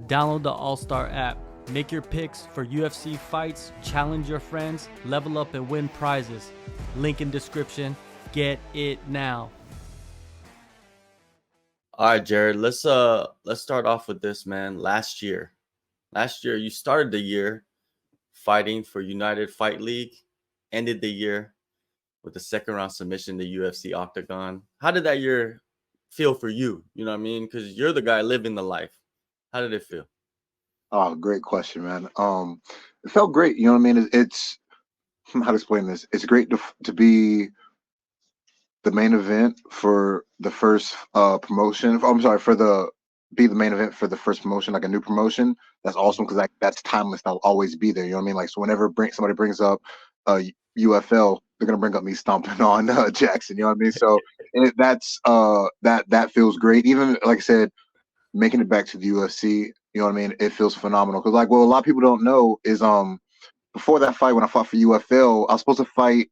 Download the AllStar app. Make your picks for UFC fights, challenge your friends, level up and win prizes. Link in description. Get it now. All right, Jared, let's start off with this, man. Last year you started the year fighting for United Fight League, ended the year with a second round submission in the UFC Octagon. How did that year feel for you? You know what I mean? Because you're the guy living the life. How did it feel? Oh, great question, man. It felt great. You know what I mean? It's how to explain this. It's great to be the main event for the first promotion. I'm sorry, for the be the main event for the first promotion, like a new promotion. That's awesome because that's timeless. I'll always be there. You know what I mean? Like, so whenever somebody brings up UFL, they're gonna bring up me stomping on Jackson. You know what I mean? So that feels great. Even like I said, making it back to the UFC, you know what I mean? It feels phenomenal. Because like, well, a lot of people don't know is before that fight when I fought for UFL, I was supposed to fight.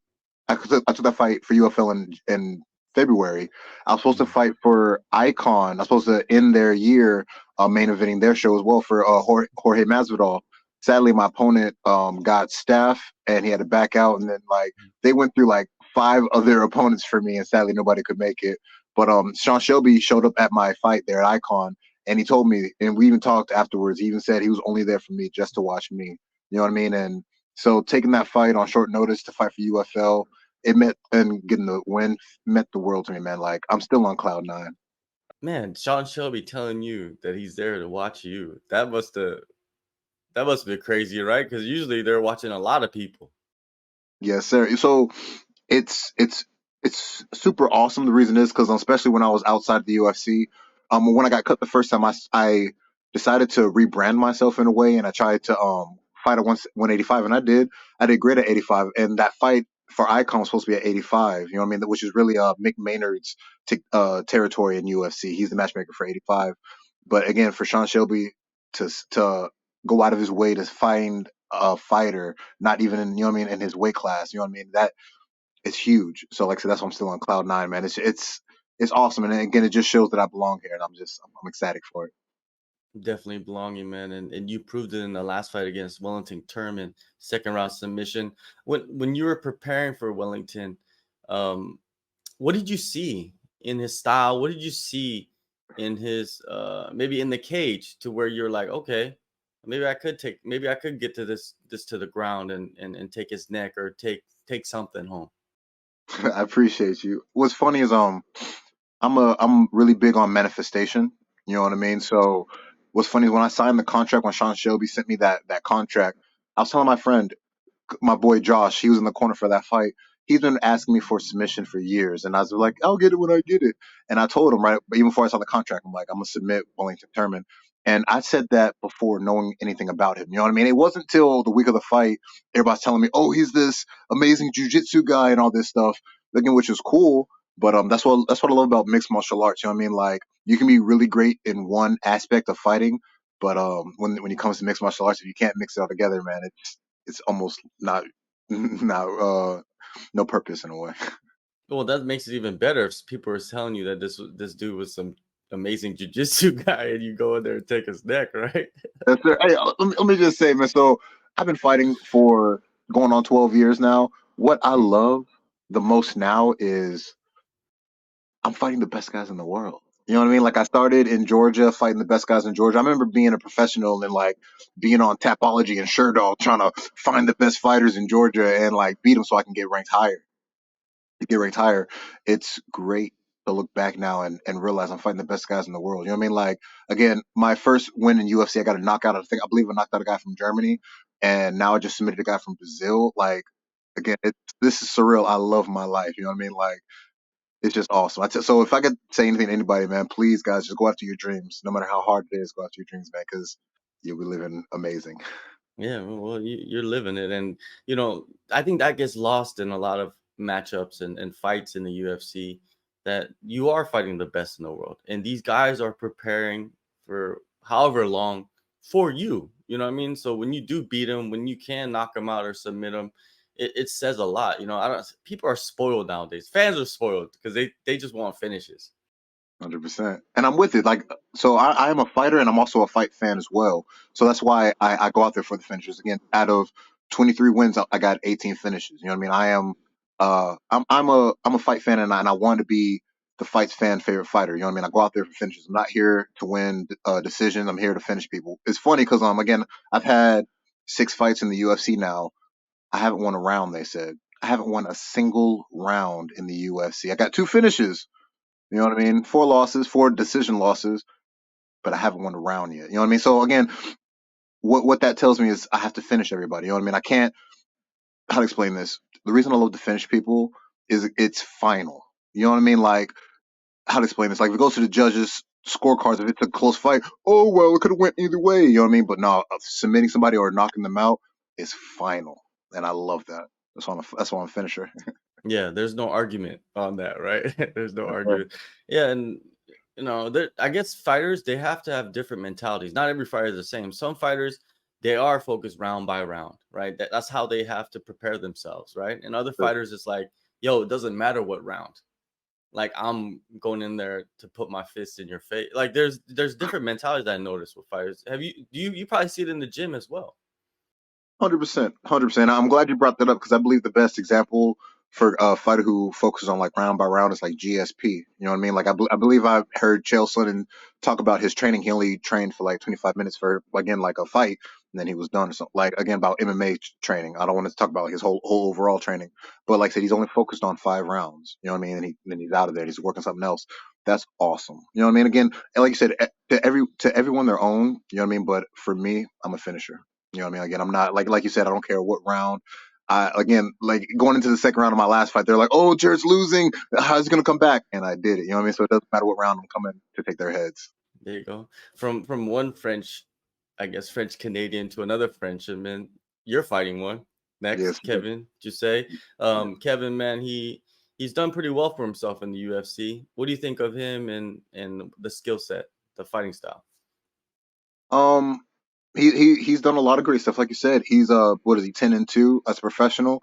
I took that fight for UFL in February. I was supposed to fight for Icon. I was supposed to end their year main eventing their show as well for Jorge Masvidal. Sadly, my opponent got staph and he had to back out. And then like they went through like 5 other opponents for me, and sadly nobody could make it. But Sean Shelby showed up at my fight there at Icon, and he told me, and we even talked afterwards. He even said he was only there for me just to watch me. You know what I mean? And so taking that fight on short notice to fight for UFL, it meant and getting the win meant the world to me, man. Like I'm still on cloud nine. Man, Sean Shelby telling you that he's there to watch you. That must be crazy, right? Because usually they're watching a lot of people. Yes, sir. So it's super awesome. The reason is because especially when I was outside the UFC, when I got cut the first time, I decided to rebrand myself in a way, and I tried to fight at 185, and I did great at 85, and that fight for Icon was supposed to be at 85. You know what I mean? Which is really Mick Maynard's territory in UFC. He's the matchmaker for 85. But again, for Sean Shelby to go out of his way to find a fighter, not even in, you know what I mean, in his weight class, you know what I mean, that it's huge. So like I said, that's why I'm still on cloud nine, man. It's awesome, and again, it just shows that I belong here, and I'm ecstatic for it. Definitely belonging, man, and you proved it in the last fight against Wellington Turman, second round submission. When you were preparing for Wellington, um, what did you see in his style? What did you see in his maybe in the cage to where you're like, okay, maybe I could get to this to the ground and take his neck or take something home. I appreciate you. What's funny is I'm really big on manifestation. You know what I mean? So what's funny is when I signed the contract, when Sean Shelby sent me that contract, I was telling my friend, my boy Josh, he was in the corner for that fight. He's been asking me for submission for years, and I was like, I'll get it when I get it. And I told him right, but even before I saw the contract, I'm like, I'm gonna submit Wellington Turman. And I said that before knowing anything about him. You know what I mean? It wasn't till the week of the fight, everybody's telling me, oh, he's this amazing jujitsu guy and all this stuff, again, which is cool. But that's what I love about mixed martial arts. You know what I mean? Like you can be really great in one aspect of fighting, but when it comes to mixed martial arts, if you can't mix it all together, man, it's almost not not no purpose in a way. Well, that makes it even better if people are telling you that this dude was some amazing jujitsu guy, and you go in there and take his neck, right? Yes, sir. Hey, let me just say, man. So I've been fighting for going on 12 years now. What I love the most now is I'm fighting the best guys in the world. You know what I mean? Like I started in Georgia fighting the best guys in Georgia. I remember being a professional and like being on Tapology and Sherdog trying to find the best fighters in Georgia and like beat them so I can get ranked higher. To get ranked higher, it's great to look back now and realize I'm fighting the best guys in the world. You know what I mean? Like again, my first win in UFC, I got a knockout. I believe I knocked out a guy from Germany, and now I just submitted a guy from Brazil. Like again, this is surreal. I love my life. You know what I mean? Like it's just awesome. So if I could say anything to anybody, man, please, guys, just go after your dreams. No matter how hard it is, go after your dreams, man, because you'll be living amazing. Yeah, well, you're living it, and I think that gets lost in a lot of matchups and fights in the UFC. That you are fighting the best in the world, and these guys are preparing for however long for you. You know what I mean? So when you do beat them, when you can knock them out or submit them, it says a lot. I don't. People are spoiled nowadays. Fans are spoiled because they just want finishes. 100%. And I'm with it. Like, so I am a fighter and I'm also a fight fan as well. So that's why I go out there for the finishes. Again, out of 23 wins, I got 18 finishes. You know what I mean? I'm a fight fan, and I want to be the fight's fan favorite fighter. You know what I mean? I go out there for finishes. I'm not here to win decisions. I'm here to finish people. It's funny because again, I've had 6 fights in the UFC now. I haven't won a round. They said I haven't won a single round in the UFC. I got 2 finishes. You know what I mean? 4 losses, 4 decision losses, but I haven't won a round yet. You know what I mean? So again, what that tells me is I have to finish everybody. You know what I mean? I can't. How to explain this? The reason I love to finish people is it's final. You know what I mean? Like, how to explain this? Like, if it goes to the judges' scorecards, if it's a close fight, oh well, it could have went either way. You know what I mean? But no, submitting somebody or knocking them out is final, and I love that. That's why I'm a finisher. Yeah, there's no argument on that, right? There's no argument. Yeah, and I guess fighters, they have to have different mentalities. Not every fighter is the same. Some fighters, they are focused round by round, right? That's how they have to prepare themselves, right? And other fighters, it's like, yo, it doesn't matter what round. Like, I'm going in there to put my fist in your face. Like, there's different mentalities I notice with fighters. You probably see it in the gym as well. 100%, 100%. I'm glad you brought that up because I believe the best example for a fighter who focuses on like round by round is like GSP. You know what I mean? Like I believe I've heard Chael Sonnen talk about his training. He only trained for like 25 minutes for again like a fight, and then he was done. So like again about MMA training. I don't want to talk about his whole overall training, but like I said, he's only focused on 5 rounds. You know what I mean? And then he's out of there. He's working something else. That's awesome. You know what I mean? Again, like you said, to everyone their own. You know what I mean? But for me, I'm a finisher. You know what I mean? Again, I'm not like you said. I don't care what round. Again, like going into the second round of my last fight, they're like, "Oh, Jared's losing. How's he gonna come back?" And I did it. You know what I mean? So it doesn't matter what round I'm coming to take their heads. There you go. From one French, I guess French Canadian to another Frenchman. You're fighting one Yes. next, Kevin Jousset. Kevin, man, he's done pretty well for himself in the UFC. What do you think of him and the skill set, the fighting style? Um, he's done a lot of great stuff. Like you said, he's what is he 10-2 as a professional?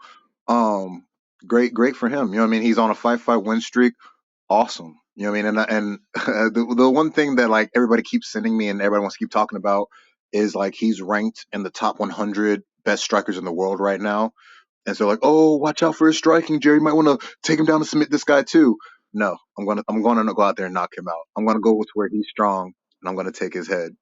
Um, great for him. You know what I mean? He's on a 5-fight win streak. Awesome. You know what I mean? And the one thing that like everybody keeps sending me and everybody wants to keep talking about is like he's ranked in the top 100 best strikers in the world right now. And so like, oh, watch out for his striking, Jerry. You might want to take him down and submit this guy too. No, I'm gonna go out there and knock him out. I'm gonna go with where he's strong, and I'm gonna take his head.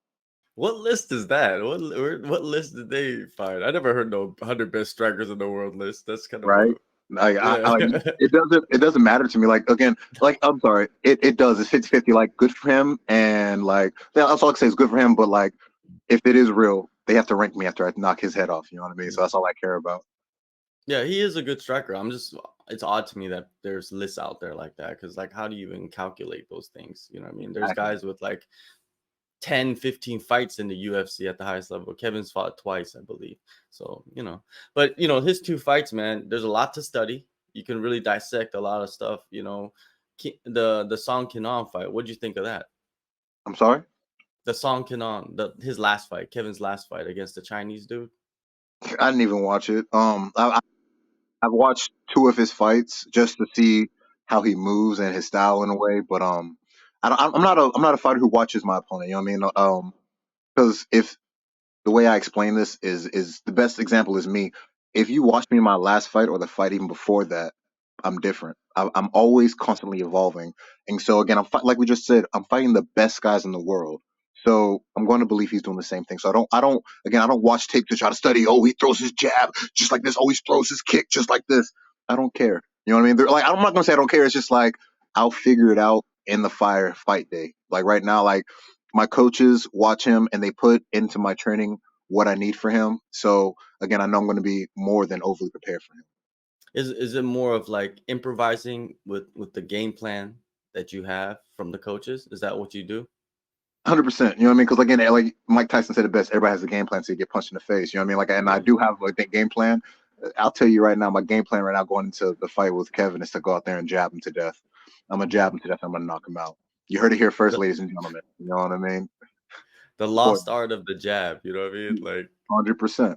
What list is that? What list did they find? I never heard no 100 best strikers in the world list. That's kind of Right? Like I like yeah. it doesn't matter to me. Like again, like I'm sorry, it does. It's 50-50. Like good for him, and like that's all I can say is good for him. But like if it is real, they have to rank me after I knock his head off. You know what I mean? So that's all I care about. Yeah, he is a good striker. It's odd to me that there's lists out there like that because, like, how do you even calculate those things? You know what I mean? There's guys with like 10, 15 fights in the UFC at the highest level. Kevin's fought twice, I believe. So, but, his 2 fights, man, there's a lot to study. You can really dissect a lot of stuff, The Song Kenan fight, what'd you think of that? I'm sorry. The Song Kenan, his last fight, Kevin's last fight against the Chinese dude. I didn't even watch it. I've watched 2 of his fights just to see how he moves and his style in a way, but I'm not a fighter who watches my opponent. You know what I mean? Because if the way I explain this is the best example is me. If you watch me in my last fight or the fight even before that, I'm different. I'm always constantly evolving, and so again, like we just said, I'm fighting the best guys in the world. So I'm going to believe he's doing the same thing. So I don't watch tape to try to study. Oh, he throws his jab just like this. Oh, he throws his kick just like this. I don't care. You know what I mean? Like I'm not going to say I don't care. It's just like I'll figure it out in the fight day. Like right now, like my coaches watch him and they put into my training what I need for him. So again, I know I'm going to be more than overly prepared for him. Is it more of like improvising with the game plan that you have from the coaches? Is that what you do? 100%. You know what I mean? Because again, like Mike Tyson said it best, everybody has a game plan, so you get punched in the face. You know what I mean? Like, and I do have a game plan. I'll tell you right now, my game plan right now going into the fight with Kevin is to go out there and jab him to death. I'm gonna jab him to death. I'm gonna knock him out. You heard it here first, The, ladies and gentlemen. You know what I mean? the Boy, lost art of the jab, you know what I mean? Like 100%.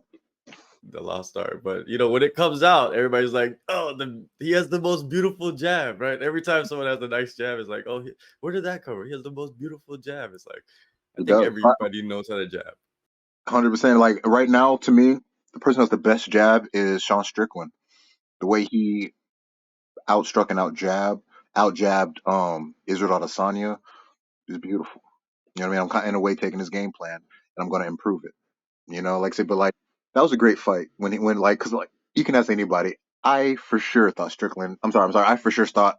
the lost star. But when it comes out, everybody's like, "Oh, he has the most beautiful jab," right? Every time someone has a nice jab, it's like, "Oh, where did that come from? He has the most beautiful jab." It's like, I It think does. everybody knows how to jab. 100%. Like right now, to me, the person who has the best jab is Sean Strickland. The way he outstruck and out jabbed Israel Adesanya is beautiful. You know what I mean? I'm kind of in a way taking his game plan and I'm going to improve it. Like I said, but like that was a great fight when like because like you can ask anybody. I for sure thought Strickland. I'm sorry. I for sure thought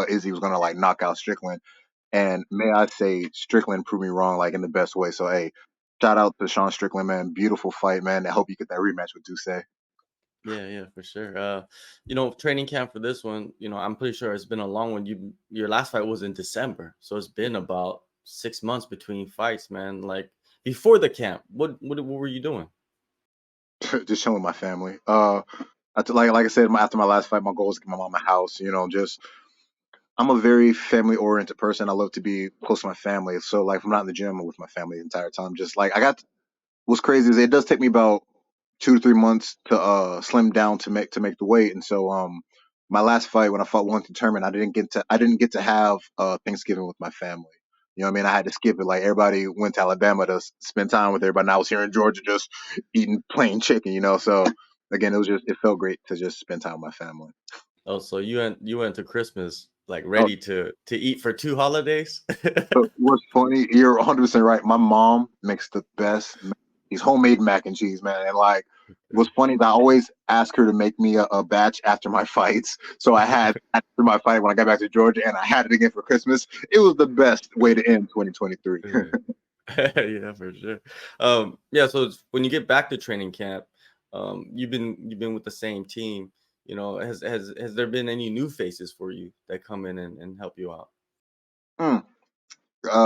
Izzy was going to like knock out Strickland. And may I say, Strickland proved me wrong, like in the best way. So hey, shout out to Sean Strickland, man. Beautiful fight, man. I hope you get that rematch with Duce. Yeah, for sure. Training camp for this one, I'm pretty sure it's been a long one. Your last fight was in December, so it's been about 6 months between fights, man. Like before the camp, what were you doing? Just chilling with my family. Like I said, after my last fight, my goal is to get my mom a house. Just I'm a very family oriented person. I love to be close to my family. So like if I'm not in the gym, I'm with my family the entire time. Just like what's crazy is it does take me about 2 to 3 months to slim down to make the weight. And so my last fight when I fought Wellington Turman, I didn't get to have Thanksgiving with my family. You know what I mean? I had to skip it. Like everybody went to Alabama to spend time with everybody. And I was here in Georgia just eating plain chicken. So again, it felt great to just spend time with my family. Oh, so you went to Christmas like Oh, ready to eat for 2 holidays? so what's funny? You're 100% right. My mom makes the best. These homemade mac and cheese, man. And like, what's funny is I always ask her to make me a batch after my fights. So I had after my fight when I got back to Georgia, and I had it again for Christmas. It was the best way to end 2023. Yeah. Yeah, for sure. Yeah, so when you get back to training camp, you've been with the same team. Has there been any new faces for you that come in and help you out? Mm.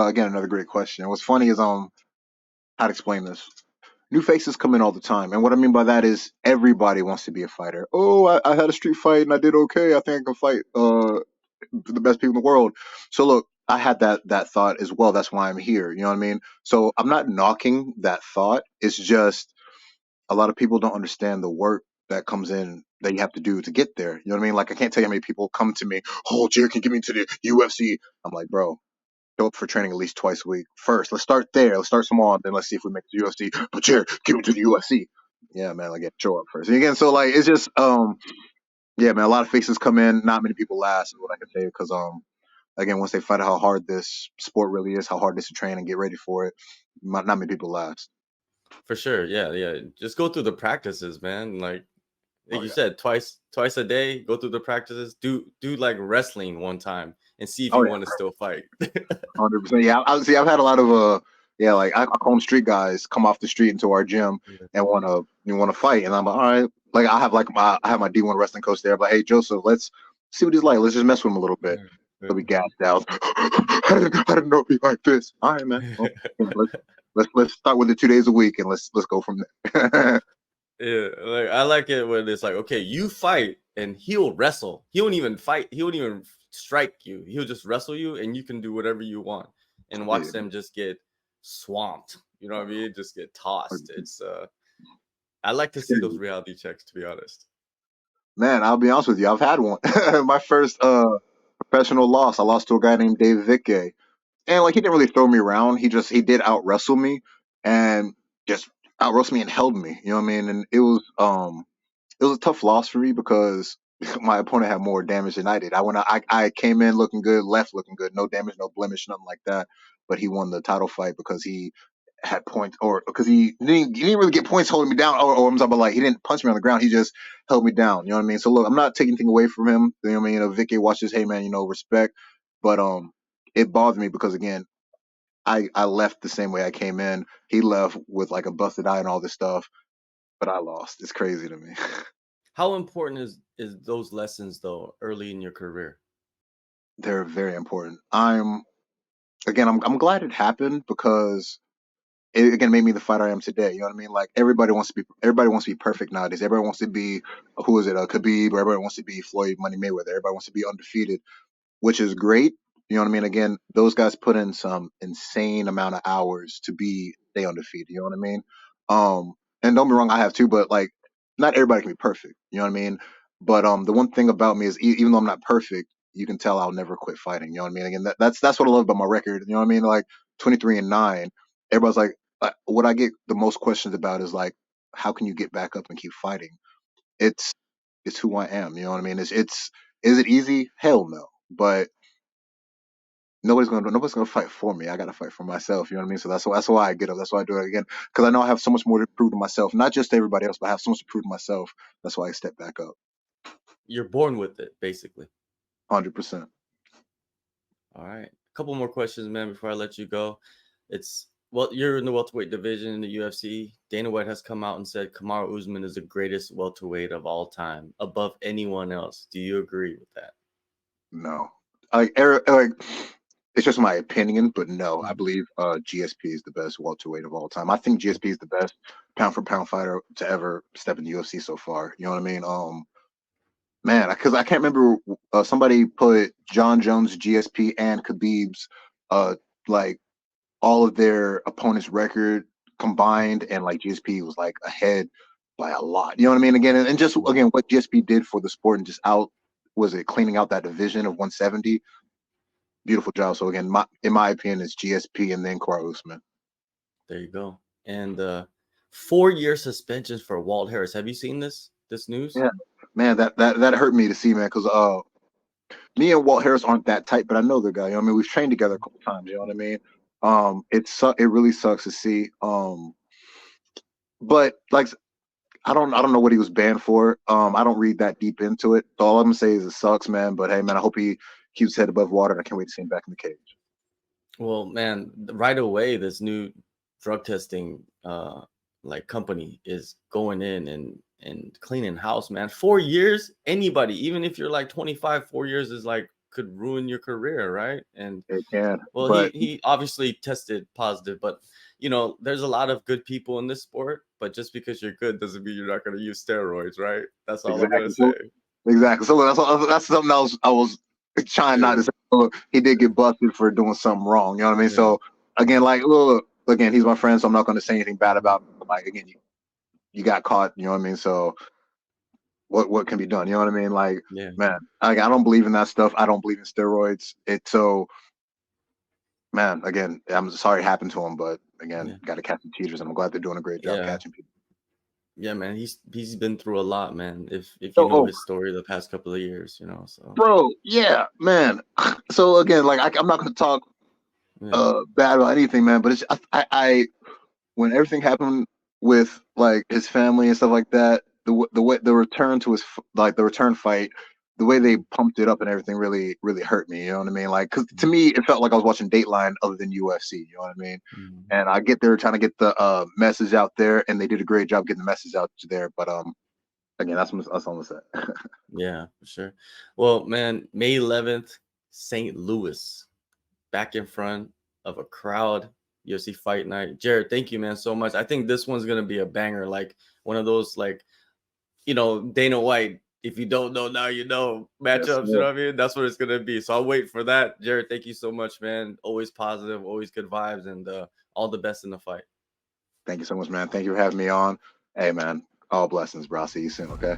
Again, another great question. What's funny is how to explain this. New faces come in all the time, and what I mean by that is everybody wants to be a fighter. Oh, I had a street fight and I did okay. I think I can fight the best people in the world. So look, I had that thought as well. That's why I'm here. You know what I mean? So I'm not knocking that thought. It's just a lot of people don't understand the work that comes in that you have to do to get there. You know what I mean? Like I can't tell you how many people come to me, oh, Jared can get me to the UFC. I'm like, bro, show up for training at least twice a week. First, let's start there. Let's start small, then let's see if we make the UFC. But Jared, get me to the UFC. Yeah, man, like show up first. And again, so like it's just yeah, man, a lot of faces come in, not many people last is what I can say because again, once they find out how hard this sport really is, how hard it is to train and get ready for it, not many people last. For sure. Yeah. Just go through the practices, man. Like Oh you yeah. said, twice a day, go through the practices. Do like wrestling one time and see if Oh you yeah. want to still fight. 100%. Yeah, I see. I've had a lot of yeah, like I call them street guys come off the street into our gym Yeah. and want to fight, and I'm like, all right. Like I have my D1 wrestling coach there. I'm like, hey Joseph, let's see what he's like. Let's just mess with him a little bit. He'll be gassed out. I didn't know he'd be like this. All right, man. Well, let's start with it 2 days a week and let's go from there. Yeah, like I like it when it's like, okay, you fight and he'll wrestle. He won't even fight. He won't even strike you. He'll just wrestle you, and you can do whatever you want, and watch Yeah. them just get swamped. You know what I mean? Just get tossed. I like to see those reality checks, to be honest. Man, I'll be honest with you. I've had one. My first professional loss. I lost to a guy named Dave Vickey. And like he didn't really throw me around. He did out wrestle me and just out wrestle me and held me. You know what I mean? And it was a tough loss for me because my opponent had more damage than I did. I came in looking good, left looking good, no damage, no blemish, nothing like that. But he won the title fight because he had points, or because he didn't really get points holding me down, or I'm talking about like he didn't punch me on the ground, he just held me down. You know what I mean? So look, I'm not taking anything away from him. You know what I mean? Vicky watches, hey man, respect, but it bothered me because again, I left the same way I came in. He left with like a busted eye and all this stuff, but I lost. It's crazy to me. How important is those lessons though early in your career? They're very important. I'm glad it happened because it again made me the fighter I am today. You know what I mean? Like everybody wants to be perfect nowadays. Everybody wants to be who is it? Khabib, or everybody wants to be Floyd Money Mayweather. Everybody wants to be undefeated, which is great. You know what I mean? Again, those guys put in some insane amount of hours to stay undefeated. You know what I mean? and don't be wrong, I have too, but like not everybody can be perfect. You know what I mean? But the one thing about me is even though I'm not perfect, you can tell I'll never quit fighting. You know what I mean? Again, that's what I love about my record. You know what I mean? Like 23-9. Everybody's like, what I get the most questions about is like, how can you get back up and keep fighting? It's it's who I am. You know what I mean? It's is it easy? Hell no. But nobody's gonna fight for me. I gotta fight for myself. You know what I mean? So that's why I get up. That's why I do it again. Because I know I have so much more to prove to myself, not just to everybody else, but I have so much to prove to myself. That's why I step back up. You're born with it, basically. 100%. All right. A couple more questions, man, before I let you go. Well, you're in the welterweight division in the UFC. Dana White has come out and said Kamaru Usman is the greatest welterweight of all time, above anyone else. Do you agree with that? No, like it's just my opinion, but no, I believe GSP is the best welterweight of all time. I think GSP is the best pound for pound fighter to ever step in the UFC so far. You know what I mean? Man, because I can't remember. Somebody put John Jones, GSP, and Khabib's like all of their opponents' record combined, and like GSP was like ahead by a lot. You know what I mean? Again, and just again, what GSP did for the sport and just cleaning out that division of 170. Beautiful job. So again, in my opinion, it's GSP and then Kamaru Usman. There you go. And 4-year suspensions for Walt Harris. Have you seen this news? Yeah, man, that hurt me to see, man, because me and Walt Harris aren't that tight, but I know the guy. You know what I mean? We've trained together a couple times. You know what I mean? It really sucks to see. But like I don't know what he was banned for. I don't read that deep into it. So all I'm gonna say is it sucks, man. But hey, man, I hope he keeps his head above water, and I can't wait to see him back in the cage. Well, man, right away, this new drug testing like company is going in and cleaning house, man. 4 years, anybody, even if you're like 25, 4 years is like could ruin your career, right? And It can. well, But he obviously tested positive, but you know, there's a lot of good people in this sport, but just because you're good doesn't mean you're not going to use steroids, right? That's all I'm going to say. Exactly. So that's something else I was trying not to say. Look, he did get busted for doing something wrong. You know what I mean? Yeah. So again, like, look, again, he's my friend, so I'm not going to say anything bad about him. Like, again, you got caught. You know what I mean? So what can be done? You know what I mean? Like, yeah. Man, like, I don't believe in that stuff. I don't believe in steroids. Man, again, I'm sorry it happened to him, but again, got to catch the cheaters, and I'm glad they're doing a great job catching people. Yeah, man, he's been through a lot, man. If you know his story the past couple of years, you know, so bro, yeah, man. So again, like I'm not going to talk bad about anything, man. But it's I when everything happened with like his family and stuff like that, the return to his the return fight, the way they pumped it up and everything really hurt me. You know what I mean? Like, because to me, it felt like I was watching Dateline other than UFC. You know what I mean? Mm-hmm. And I get there trying to get the message out there, and they did a great job getting the message out there. But again, that's all I'm gonna say. Yeah, for sure. Well, man, May 11th, St. Louis, back in front of a crowd. UFC Fight Night. Jared, thank you, man, so much. I think this one's gonna be a banger, like one of those, like, you know, Dana White. If you don't know now, you know matchups. You know what I mean? That's what it's gonna be. So I'll wait for that. Jared, thank you so much, man. Always positive, always good vibes, and all the best in the fight. Thank you so much, man. Thank you for having me on. Hey, man, all blessings, bro. I'll see you soon. Okay.